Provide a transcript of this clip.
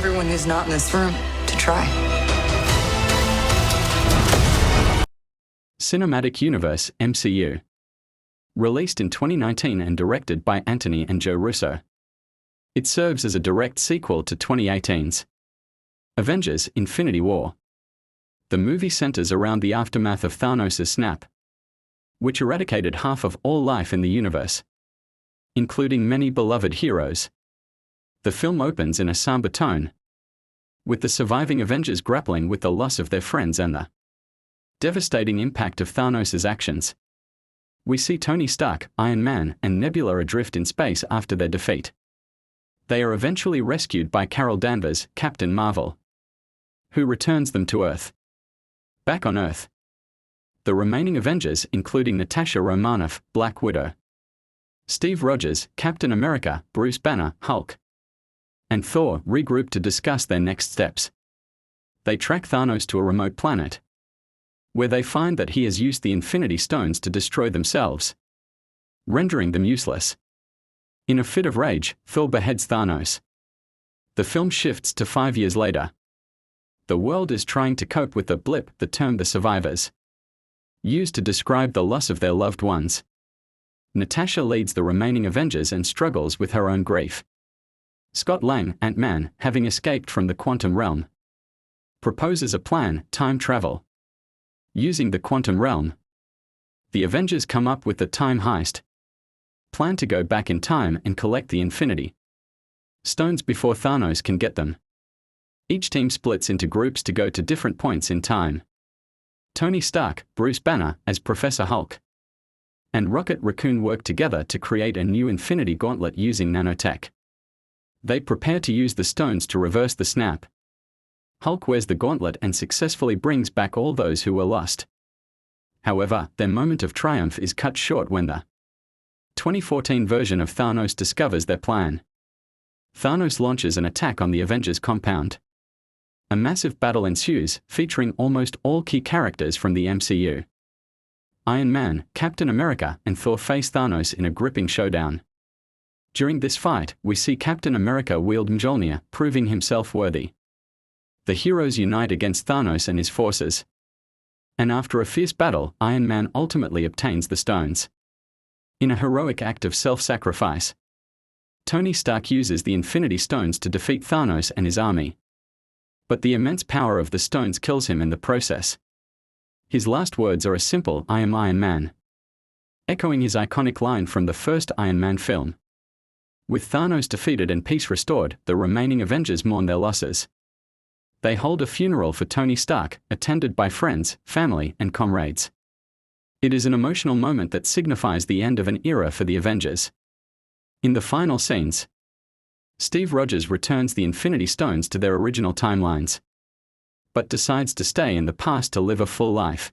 everyone who's not in this room to try. Cinematic Universe, MCU. Released in 2019 and directed by Anthony and Joe Russo. It serves as a direct sequel to 2018's Avengers: Infinity War. The movie centers around the aftermath of Thanos' snap, which eradicated half of all life in the universe, including many beloved heroes. The film opens in a somber tone, with the surviving Avengers grappling with the loss of their friends and the devastating impact of Thanos' actions. We see Tony Stark, Iron Man, and Nebula adrift in space after their defeat. They are eventually rescued by Carol Danvers, Captain Marvel, who returns them to Earth. Back on Earth, the remaining Avengers, including Natasha Romanoff, Black Widow, Steve Rogers, Captain America, Bruce Banner, Hulk, and Thor, regroup to discuss their next steps. They track Thanos to a remote planet, where they find that he has used the Infinity Stones to destroy themselves, rendering them useless. In a fit of rage, Thor beheads Thanos. The film shifts to 5 years later. The world is trying to cope with the blip, the term the survivors used to describe the loss of their loved ones. Natasha leads the remaining Avengers and struggles with her own grief. Scott Lang, Ant-Man, having escaped from the quantum realm, proposes a plan: time travel. Using the quantum realm, the Avengers come up with the time heist plan to go back in time and collect the Infinity Stones before Thanos can get them. Each team splits into groups to go to different points in time. Tony Stark, Bruce Banner as Professor Hulk, and Rocket Raccoon work together to create a new Infinity Gauntlet using nanotech. They prepare to use the stones to reverse the snap. Hulk wears the gauntlet and successfully brings back all those who were lost. However, their moment of triumph is cut short when the 2014 version of Thanos discovers their plan. Thanos launches an attack on the Avengers compound. A massive battle ensues, featuring almost all key characters from the MCU. Iron Man, Captain America, and Thor face Thanos in a gripping showdown. During this fight, we see Captain America wield Mjolnir, proving himself worthy. The heroes unite against Thanos and his forces. And after a fierce battle, Iron Man ultimately obtains the stones. In a heroic act of self-sacrifice, Tony Stark uses the Infinity Stones to defeat Thanos and his army. But the immense power of the stones kills him in the process. His last words are a simple "I am Iron Man," echoing his iconic line from the first Iron Man film. With Thanos defeated and peace restored, the remaining Avengers mourn their losses. They hold a funeral for Tony Stark, attended by friends, family, and comrades. It is an emotional moment that signifies the end of an era for the Avengers. In the final scenes, Steve Rogers returns the Infinity Stones to their original timelines, but decides to stay in the past to live a full life.